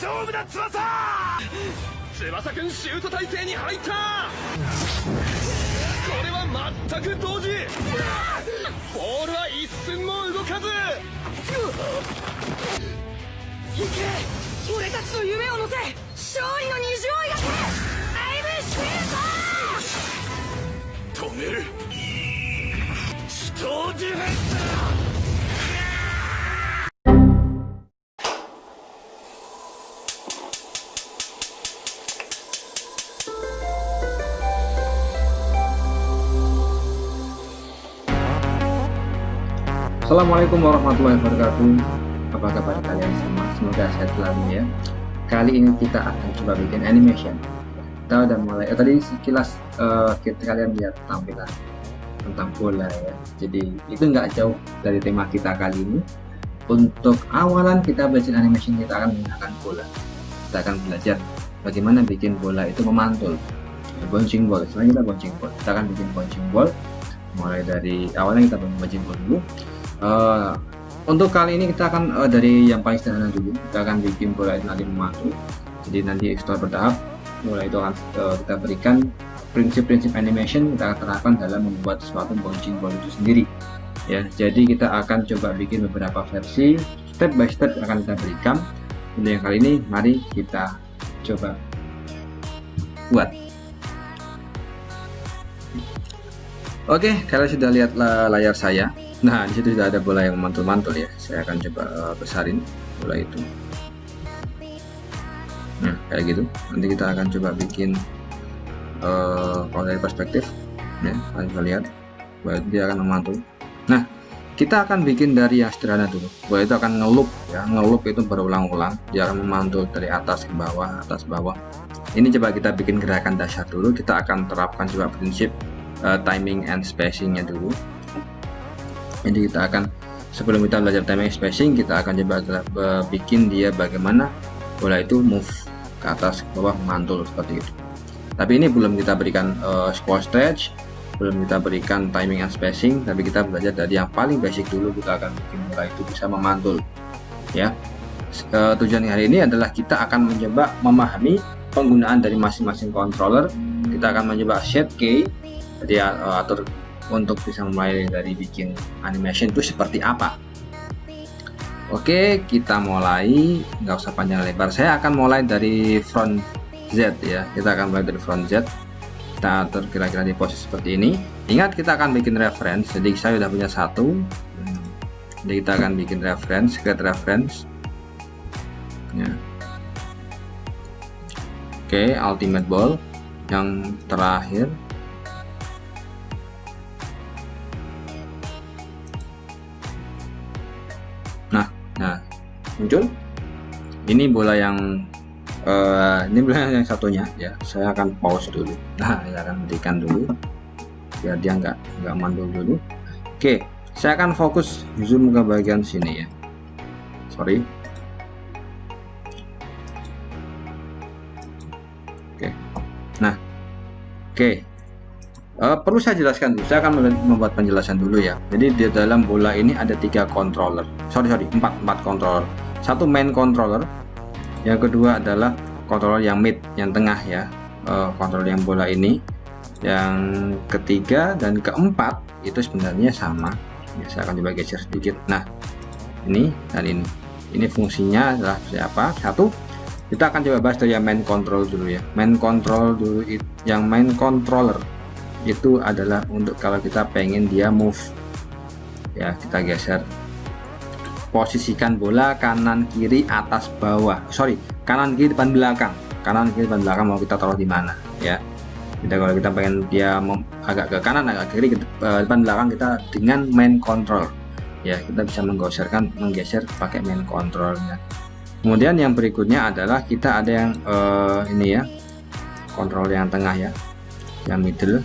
翼くんシュート体勢に入った。これは全く同時。ボールは一寸も動かず。行け、俺たちの夢を乗せ勝利の虹を描け。アイブシュート。止める。死闘ディフェンス。Assalamualaikum warahmatullahi wabarakatuh. Apa kabar kalian semua? Semoga sehat selalu ya. Kali ini kita akan coba bikin animation. Kita udah mulai. Tadi sekilas kalian lihat tampilan tentang bola ya. Jadi itu nggak jauh dari tema kita kali ini. Untuk awalan kita belajar animation, kita akan menggunakan bola. Kita akan belajar bagaimana bikin bola itu memantul. Bouncing ball. Selanjutnya kita bouncing ball. Kita akan bikin bouncing ball. Mulai dari awalnya kita bouncing ball dulu. Untuk kali ini kita akan dari yang paling sederhana dulu. Kita akan bikin bola itu nanti memantul. Jadi nanti setelah bertahap bola itu akan kita berikan prinsip-prinsip animation kita akan terapkan dalam membuat suatu bouncing ball itu sendiri ya. Jadi kita akan coba bikin beberapa versi, step by step akan kita berikan. Untuk yang kali ini mari kita coba buat. Oke, kalian sudah lihat layar saya. Nah, di situ sudah ada bola yang mantul-mantul ya. Saya akan coba besarin bola itu. Nah, kayak gitu. Nanti kita akan coba bikin kalau dari perspektif ya, kalian bisa lihat bahwa dia akan memantul. Nah, kita akan bikin dari yang sederhana dulu. Bola itu akan ngeloop ya. Ngeloop itu berulang-ulang. Dia akan memantul dari atas ke bawah, atas bawah. Ini coba kita bikin gerakan dasar dulu. Kita akan terapkan coba prinsip timing and spacingnya dulu. Jadi kita akan, sebelum kita belajar timing spacing, kita akan coba bikin dia bagaimana bola itu move ke atas ke bawah mantul seperti itu. Tapi ini belum kita berikan square stage, belum kita berikan timing and spacing, tapi kita belajar dari yang paling basic dulu. Kita akan bikin bola itu bisa memantul ya. Tujuan hari ini adalah kita akan mencoba memahami penggunaan dari masing-masing controller. Kita akan mencoba set key, jadi atur untuk bisa mulai dari bikin animation itu seperti apa. Oke, kita mulai, nggak usah panjang lebar. Saya akan mulai dari front Z ya. Kita akan mulai dari front Z. Kita atur kira-kira di posisi seperti ini. Ingat, kita akan bikin reference. Jadi saya sudah punya satu. Jadi kita akan bikin reference, create reference ya. Oke, ultimate ball yang terakhir. Nah, muncul ini bola yang ini bola yang satunya ya. Saya akan pause dulu. Nah, saya akan hentikan dulu biar dia nggak mandul dulu. Oke, saya akan fokus zoom ke bagian sini ya. Sorry. Oke. Nah, oke. Perlu saya jelaskan dulu. Saya akan membuat penjelasan dulu ya. Jadi di dalam bola ini ada 3 controller. Empat controller. Satu main controller. Yang kedua adalah controller yang mid, yang tengah ya. Controller yang bola ini. Yang ketiga dan keempat itu sebenarnya sama. Ya, saya akan coba geser sedikit. Nah, ini dan ini. Ini fungsinya adalah siapa? Satu. Kita akan coba bahas dari yang main control dulu ya. Main control dulu. Yang main controller itu adalah untuk kalau kita pengen dia move ya, kita geser, posisikan bola kanan kiri atas bawah, kanan kiri depan belakang, mau kita taruh di mana ya. Jadi kalau kita pengen dia agak ke kanan agak ke kiri depan belakang, kita dengan main control ya, kita bisa menggeser pakai main controlnya. Kemudian yang berikutnya adalah kita ada yang ini ya, kontrol yang tengah ya, yang middle.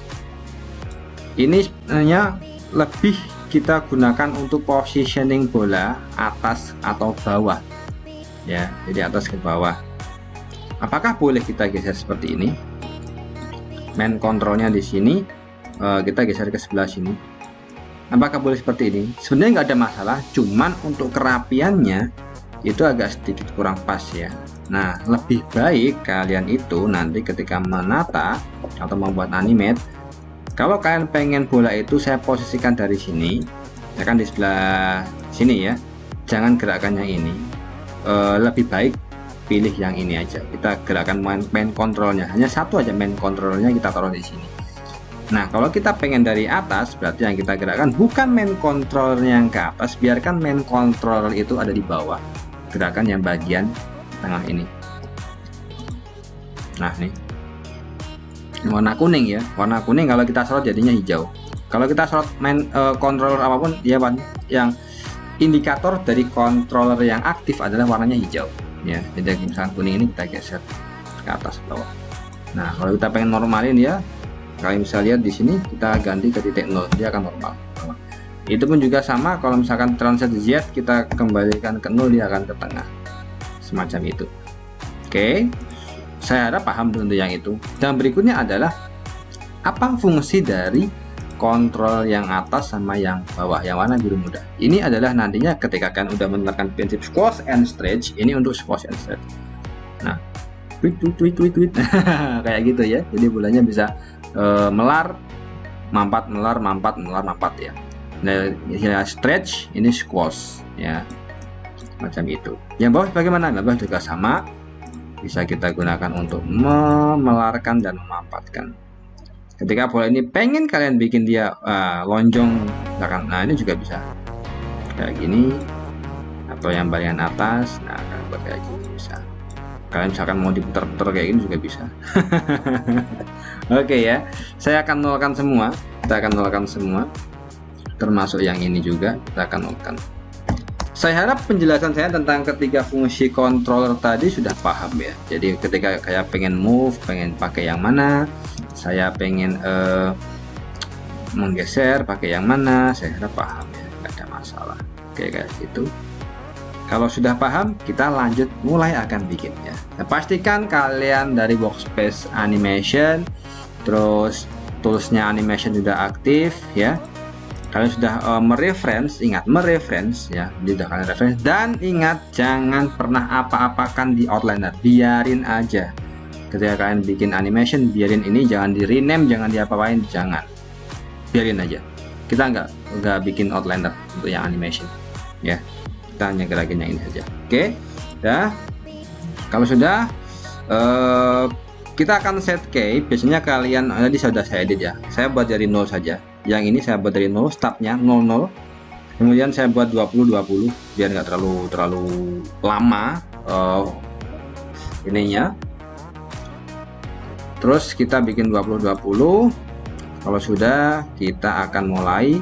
Ini sebenarnya lebih kita gunakan untuk positioning bola atas atau bawah ya, jadi atas ke bawah. Apakah boleh kita geser seperti ini? Main kontrolnya di sini, kita geser ke sebelah sini. Apakah boleh seperti ini? Sebenarnya nggak ada masalah, cuman untuk kerapiannya itu agak sedikit kurang pas ya. Nah, lebih baik kalian itu nanti ketika menata atau membuat animate, kalau kalian pengen bola itu saya posisikan dari sini, ya kan di sebelah sini ya, jangan gerakan yang ini. Lebih baik pilih yang ini aja, kita gerakan main kontrolnya, hanya satu aja main kontrolnya kita taruh di sini. Nah, kalau kita pengen dari atas, berarti yang kita gerakkan bukan main controllernya yang ke atas, biarkan main controller itu ada di bawah, gerakan yang bagian tengah ini. Nah, nih warna kuning ya, warna kuning kalau kita sorot jadinya hijau. Kalau kita sorot main controller apapun ya, yang indikator dari controller yang aktif adalah warnanya hijau ya. Jadi misalkan kuning ini kita geser ke atas bawah. Nah, kalau kita pengen normalin ya, kalian bisa lihat di sini kita ganti ke titik 0, dia akan normal. Itu pun juga sama, kalau misalkan transit Z kita kembalikan ke 0, dia akan ke tengah, semacam itu. Oke, saya harap paham untuk yang itu. Dan berikutnya adalah apa fungsi dari kontrol yang atas sama yang bawah, yang warna biru muda. Ini adalah nantinya ketika kalian udah menerapkan prinsip squash and stretch, ini untuk squash and stretch. Nah, tweet kayak gitu ya. Jadi bolanya bisa melar, mampat, melar, mampat, melar, mampat ya. Nah, ya stretch ini squash ya, macam itu. Yang bawah bagaimana? Yang bawah juga sama, bisa kita gunakan untuk memelarkan dan memampatkan. Ketika bola ini pengen kalian bikin dia lonjong, misalkan, nah ini juga bisa kayak gini, atau yang bagian atas, nah kalian buat kayak gini bisa. Kalian misalkan mau diputar-putar kayak gini juga bisa. Oke ya, saya akan nolkan semua, kita akan nolkan semua, termasuk yang ini juga kita akan nolkan. Saya harap penjelasan saya tentang ketiga fungsi controller tadi sudah paham ya. Jadi ketika kayak pengen move, pengen pakai yang mana, saya pengen menggeser pakai yang mana, saya harap paham ya, nggak ada masalah. Oke, kayak gitu. Kalau sudah paham, kita lanjut mulai akan bikin ya. Nah, pastikan kalian dari workspace animation, terus toolsnya animation sudah aktif ya. Kalian sudah mereference, ingat mereference ya, sudah kalian reference, dan ingat jangan pernah apa-apakan di outliner, biarin aja. Ketika kalian bikin animation, biarin ini, jangan di rename, jangan diapa-apain, jangan, biarin aja. Kita nggak bikin outliner untuk yang animation ya, kita hanya gerakin yang ini saja. Oke, dah. Kalau sudah kita akan set key. Biasanya kalian tadi sudah saya edit ya, saya buat dari 0 saja. Yang ini saya buat dari 0, startnya 00, kemudian saya buat 20 biar nggak terlalu lama ininya. Terus kita bikin 20. Kalau sudah, kita akan mulai,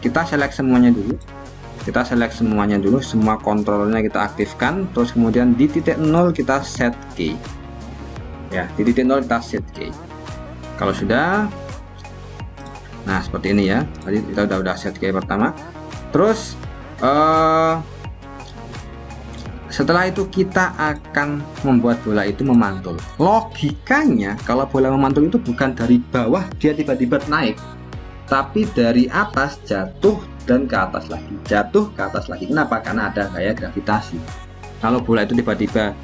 kita select semuanya dulu, semua kontrolnya kita aktifkan. Terus kemudian di titik 0 kita set key ya, di titik 0 kita set key. Kalau sudah, nah seperti ini ya, tadi kita udah set key pertama. Terus setelah itu kita akan membuat bola itu memantul. Logikanya kalau bola memantul itu bukan dari bawah dia tiba-tiba naik, tapi dari atas jatuh dan ke atas lagi, jatuh ke atas lagi. Kenapa? Karena ada gaya gravitasi. Kalau bola itu tiba-tiba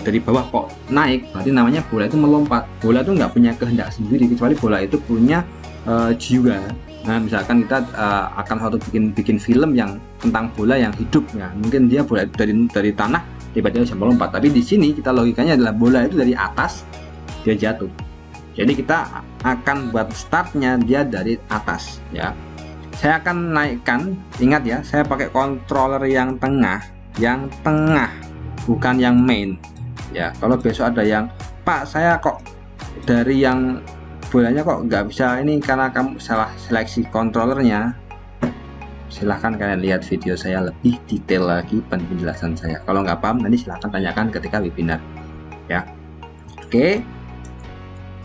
dari bawah kok naik, berarti namanya bola itu melompat. Bola itu nggak punya kehendak sendiri, kecuali bola itu punya jiwa. Nah, misalkan kita akan suatu bikin film yang tentang bola yang hidup ya, mungkin dia bola itu dari tanah tiba-tiba bisa melompat, tapi di sini kita logikanya adalah bola itu dari atas dia jatuh. Jadi kita akan buat startnya dia dari atas ya. Saya akan naikkan, ingat ya, saya pakai controller yang tengah, bukan yang main ya. Kalau besok ada yang, Pak saya kok dari yang bolanya kok nggak bisa ini karena kamu salah seleksi kontrolernya, silahkan kalian lihat video saya lebih detail lagi penjelasan saya. Kalau nggak paham nanti silahkan tanyakan ketika webinar ya. Oke,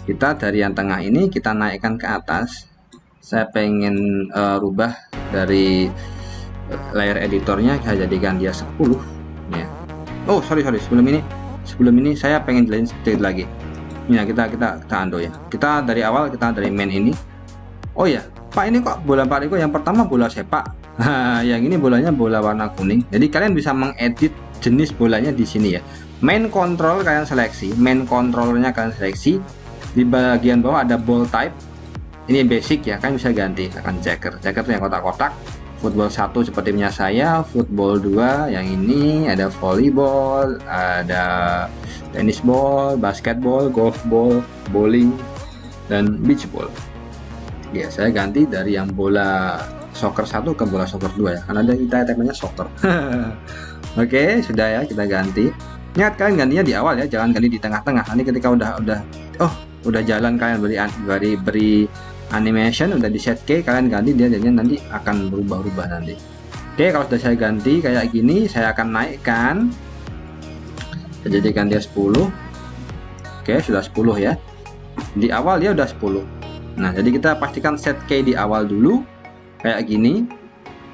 kita dari yang tengah ini kita naikkan ke atas. Saya pengen rubah dari layer editornya, saya jadikan dia 10 ya. Oh sorry sebelum ini saya pengen jelasin sedikit lagi. Ya, kita undo ya. Kita dari awal, kita dari main ini. Oh ya, Pak ini kok bola Pak Riko yang pertama bola sepak. Yang ini bolanya bola warna kuning. Jadi kalian bisa mengedit jenis bolanya di sini ya. Main control kalian seleksi, main controllernya kalian seleksi. Di bagian bawah ada ball type. Ini basic ya, kan bisa ganti akan checker. Checker itu yang kotak-kotak. Football 1 seperti punya saya, football 2 yang ini, ada volleyball, ada tennis ball, basketball, golf ball, bowling, dan beach ball. Ya, saya ganti dari yang bola soccer 1 ke bola soccer 2 ya, karena ada kita temanya soccer. Oke, sudah ya, kita ganti. Ingat kalian gantinya di awal ya, jangan ganti di tengah-tengah. Nanti ketika udah jalan kalian beri animation, udah di set key, kalian ganti, dia jadinya nanti akan berubah-ubah nanti. Oke, kalau sudah saya ganti kayak gini, saya akan naikkan. Saya jadikan dia 10. Oke, sudah 10 ya. Di awal dia udah 10. Nah, jadi kita pastikan set key di awal dulu kayak gini.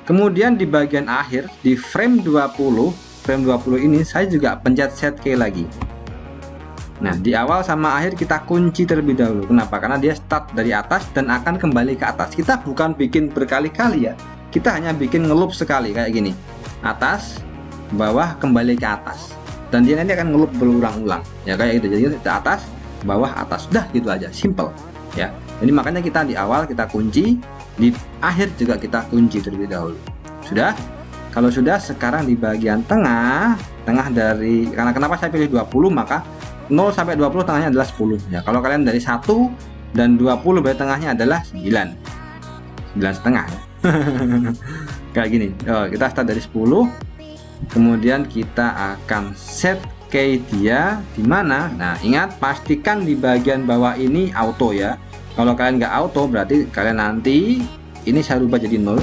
Kemudian di bagian akhir di frame 20 ini saya juga pencet set key lagi. Nah, di awal sama akhir kita kunci terlebih dahulu. Kenapa? Karena dia start dari atas dan akan kembali ke atas. Kita bukan bikin berkali-kali ya. Kita hanya bikin ngeloop sekali kayak gini. Atas, bawah, kembali ke atas. Dan dia nanti akan ngeloop berulang-ulang. Ya kayak gitu. Jadi kita atas, bawah, atas. Udah gitu aja, simple. Ya. Jadi makanya kita di awal kita kunci, di akhir juga kita kunci terlebih dahulu. Sudah? Kalau sudah, sekarang di bagian tengah dari, karena kenapa saya pilih 20, maka 0 sampai 20 tengahnya adalah 10 ya. Kalau kalian dari 1 dan 20 berarti tengahnya adalah 9 setengah ya. Kayak gini. Kita start dari 10, kemudian kita akan set key dia di mana. Nah, ingat pastikan di bagian bawah ini auto ya. Kalau kalian nggak auto berarti kalian nanti ini saya rubah jadi 0,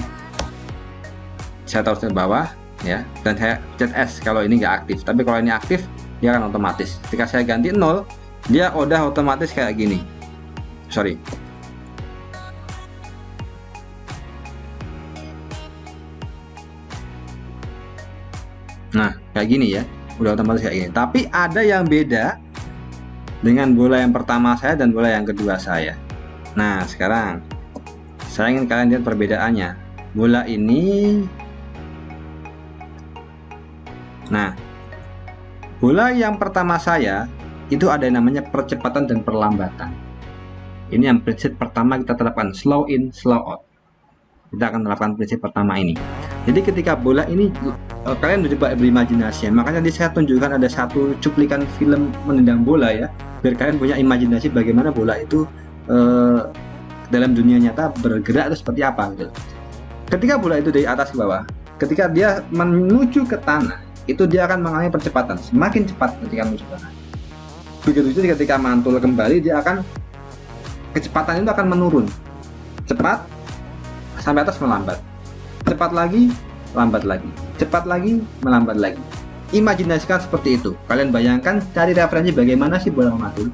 saya taruh di bawah ya, dan saya pencet S kalau ini nggak aktif. Tapi kalau ini aktif, dia akan otomatis. Ketika saya ganti 0, dia udah otomatis kayak gini. Sorry. Nah, kayak gini ya. Udah otomatis kayak gini. Tapi ada yang beda dengan bola yang pertama saya dan bola yang kedua saya. Nah, sekarang saya ingin kalian lihat perbedaannya. Bola ini, nah, bola yang pertama saya itu ada yang namanya percepatan dan perlambatan. Ini yang prinsip pertama kita terapkan, slow in, slow out. Kita akan terapkan prinsip pertama ini. Jadi ketika bola ini kalian udah coba berimajinasi, makanya di saya tunjukkan ada satu cuplikan film menendang bola ya, biar kalian punya imajinasi bagaimana bola itu dalam dunia nyata bergerak itu seperti apa gitu. Ketika bola itu dari atas ke bawah, ketika dia menuju ke tanah, itu dia akan mengalami percepatan semakin cepat ketika menuju tanah. Begitu juga ketika mantul kembali, dia akan kecepatan itu akan menurun cepat sampai atas, melambat, cepat lagi, lambat lagi, cepat lagi, melambat lagi. Imajinasikan seperti itu. Kalian bayangkan, cari referensi bagaimana sih bola mantul.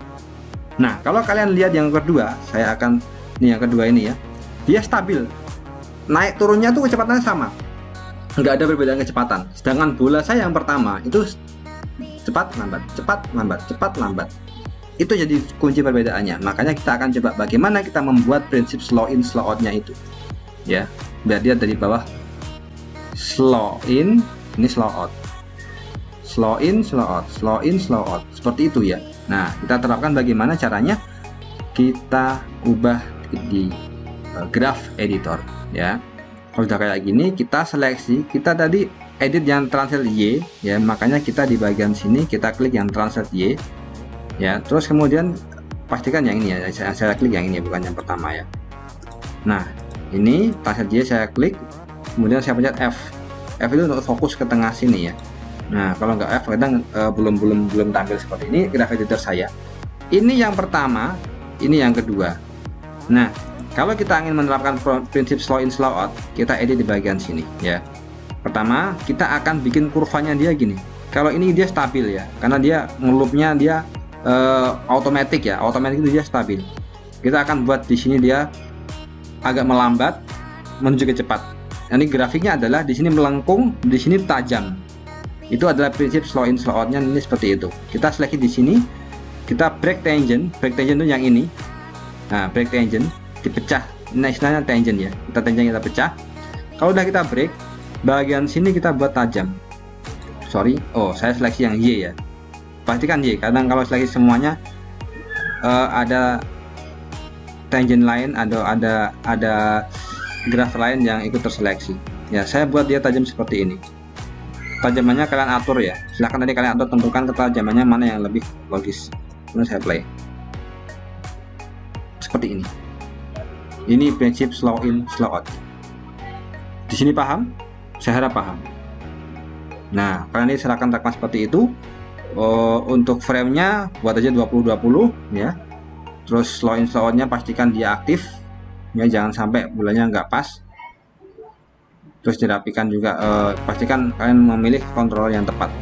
Nah, kalau kalian lihat yang kedua, saya akan yang kedua ini ya, dia stabil, naik turunnya tuh kecepatannya sama, nggak ada perbedaan kecepatan. Sedangkan bola saya yang pertama itu cepat lambat, cepat lambat, cepat lambat. Itu jadi kunci perbedaannya. Makanya kita akan coba bagaimana kita membuat prinsip slow in slow outnya itu ya, biar dia dari bawah slow in, ini slow out, slow in slow out, slow in slow out, seperti itu ya. Nah, kita terapkan bagaimana caranya, kita ubah di graph editor ya. Kalau udah kayak gini, kita seleksi, kita tadi edit yang translate Y ya, makanya kita di bagian sini kita klik yang translate Y ya. Terus kemudian pastikan yang ini ya, saya klik yang ini bukan yang pertama ya. Nah, ini translate Y saya klik, kemudian saya pencet F. F itu untuk fokus ke tengah sini ya. Nah, kalau nggak F kadang belum tampil seperti ini graph editor saya. Ini yang pertama, ini yang kedua. Nah, kalau kita ingin menerapkan prinsip slow in slow out, kita edit di bagian sini ya. Pertama, kita akan bikin kurvanya dia gini. Kalau ini dia stabil ya, karena dia ngeloopnya dia otomatis ya, otomatis itu dia stabil. Kita akan buat di sini dia agak melambat menuju ke cepat. Ini grafiknya adalah di sini melengkung, di sini tajam. Itu adalah prinsip slow in slow outnya, ini seperti itu. Kita seleksi di sini, kita break tangent itu yang ini. Nah, break tangent dipecah, nah istilahnya tangent ya, kita tangent kita pecah. Kalau udah kita break, bagian sini kita buat tajam Oh, saya seleksi yang Y ya. Pastikan Y, kadang kalau seleksi semuanya ada tangent lain, ada graf lain yang ikut terseleksi. Ya, saya buat dia tajam seperti ini. Tajamannya kalian atur ya. Silahkan tadi kalian atur, tentukan ketajamannya mana yang lebih logis. Kemudian saya play. Seperti ini. Ini prinsip slow in, slow out. Di sini paham? Saya harap paham. Nah, kalian ini silahkan tekan seperti itu. Untuk framenya buat aja 20-20 ya. Terus slow in, slow outnya pastikan dia aktif. Ya, jangan sampai bulannya nggak pas. Terus dirapikan juga, pastikan kalian memilih kontrol yang tepat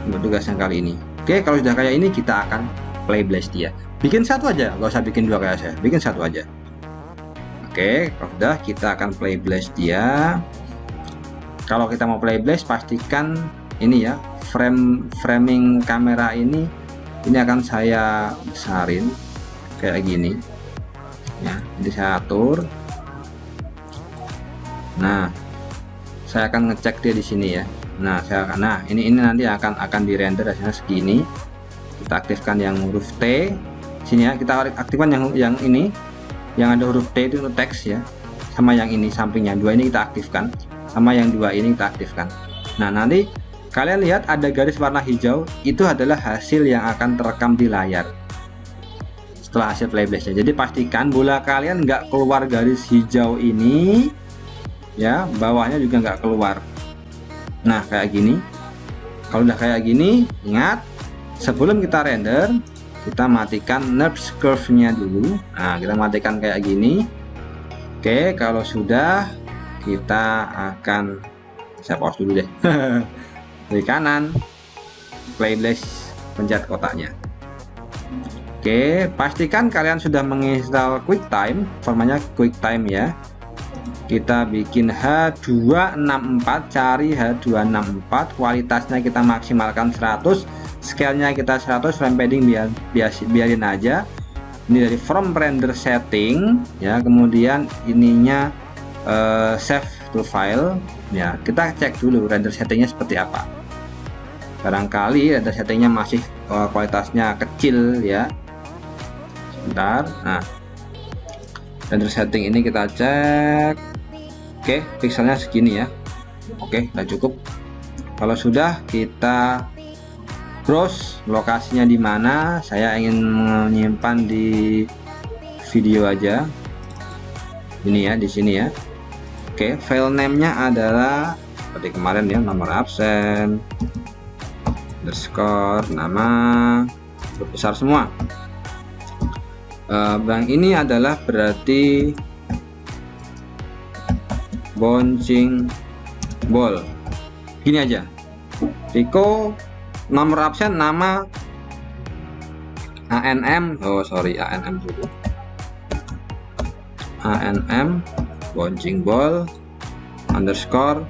untuk tugas yang kali ini. Oke, kalau sudah kayak ini kita akan play blast dia. Bikin satu aja, nggak usah bikin dua kayak saya, bikin satu aja. Oke, kalau sudah kita akan play blast dia. Kalau kita mau play blast, pastikan ini ya, framing kamera ini akan saya besarin kayak gini ya. Jadi saya atur. Nah, saya akan ngecek dia di sini ya. Nah, ini nanti akan di render hasilnya segini. Kita aktifkan yang huruf T sini ya. Kita aktifkan yang ini, yang ada huruf T itu untuk teks ya. Sama yang ini sampingnya, dua ini kita aktifkan. Sama yang dua ini kita aktifkan. Nah, nanti kalian lihat ada garis warna hijau, itu adalah hasil yang akan terekam di layar setelah hasil playblastnya. Jadi pastikan bola kalian nggak keluar garis hijau ini ya, bawahnya juga nggak keluar. Nah, kayak gini. Kalau udah kayak gini, ingat sebelum kita render, kita matikan NURBS curve-nya dulu. Nah, kita matikan kayak gini. Oke, kalau sudah, kita akan, saya pause dulu deh. Dari kanan, playblast, pencet kotaknya. Oke, pastikan kalian sudah menginstal QuickTime, formanya QuickTime ya. Kita bikin H264, cari H264, kualitasnya kita maksimalkan 100, scale-nya kita 100, frame padding biarin aja. Ini dari from render setting ya, kemudian ininya save to file ya. Kita cek dulu render settingnya seperti apa. Barangkali render settingnya masih kualitasnya kecil ya. Sebentar. Nah, render setting ini kita cek. Oke, pixelnya segini ya. Oke, udah cukup. Kalau sudah, kita browse lokasinya di mana. Saya ingin menyimpan di video aja. Ini ya, di sini ya. Oke, file name-nya adalah seperti kemarin ya, nomor absen, underscore, nama, besar semua. Bang ini adalah berarti bouncing ball. Gini aja. Rico, nomor absen, nama ANM. Oh sorry, ANM dulu. ANM bouncing ball underscore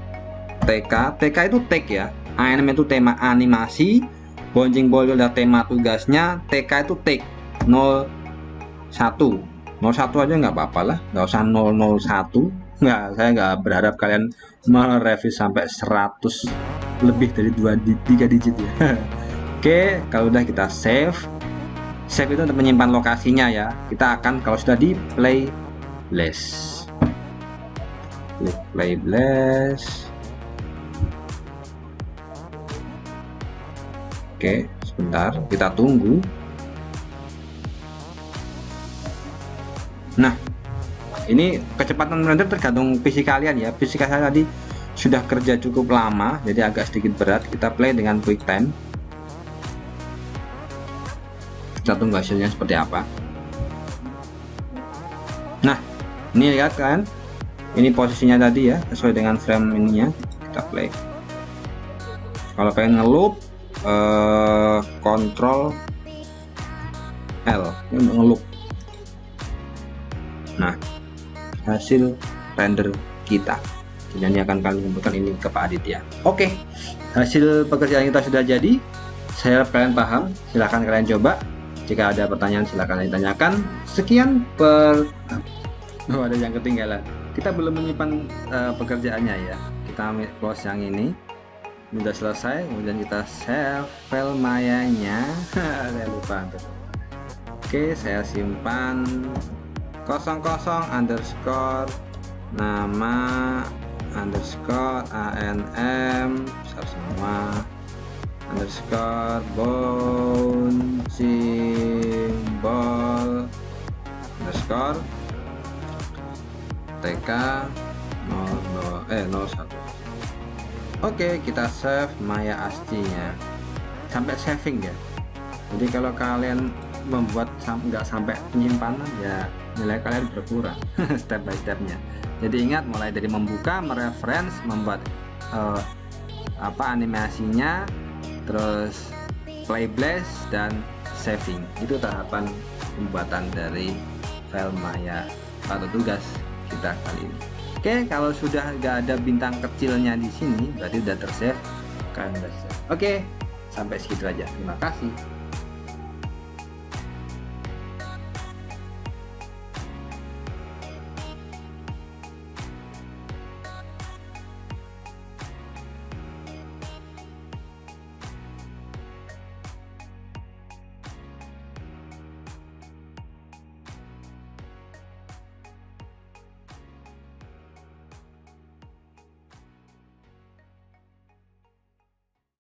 TK. TK itu tag ya. ANM itu tema animasi. Bouncing ball itu adalah tema tugasnya. TK itu tag 01. 01 aja nggak apa-apa lah, nggak usah 001. Nggak, saya nggak berharap kalian merevis sampai 100 lebih dari 3 digit ya. Oke, kalau udah kita save itu untuk menyimpan lokasinya ya. Kita akan, kalau sudah di playblast, klik playblast. Oke, sebentar kita tunggu. Nah, ini kecepatan render tergantung PC kalian ya. PC saya tadi sudah kerja cukup lama, jadi agak sedikit berat. Kita play dengan QuickTime. Kita tunggu hasilnya seperti apa. Nah, ini lihat kan, ini posisinya tadi ya, sesuai dengan frame ininya. Kita play. Kalau pengen ngeloop, Ctrl L ini untuk ngeloop. Nah, hasil render kita. Ini akan kalian kumpulkan ini ke Pak Aditya. Oke, hasil pekerjaan kita sudah jadi. Saya harap kalian paham. Silahkan kalian coba. Jika ada pertanyaan silahkan ditanyakan. Sekian ada yang ketinggalan. Kita belum menyimpan pekerjaannya ya. Kita close yang ini. Udah selesai, kemudian kita save file mayanya. Saya lupa. Oke, saya simpan 00 underscore nama underscore ANM besar semua underscore bone symbol underscore TK 01. Oke, kita save Maya ASCII-nya sampai saving ya. Jadi kalau kalian membuat nggak sampai penyimpanan ya nilai kalian berkurang step by stepnya. Jadi ingat, mulai dari membuka, mereference, membuat animasinya, terus play blast dan saving. Itu tahapan pembuatan dari file Maya atau tugas kita kali ini. Oke, kalau sudah nggak ada bintang kecilnya di sini berarti udah tersave, kalian udah save. Oke, sampai segitu aja. Terima kasih.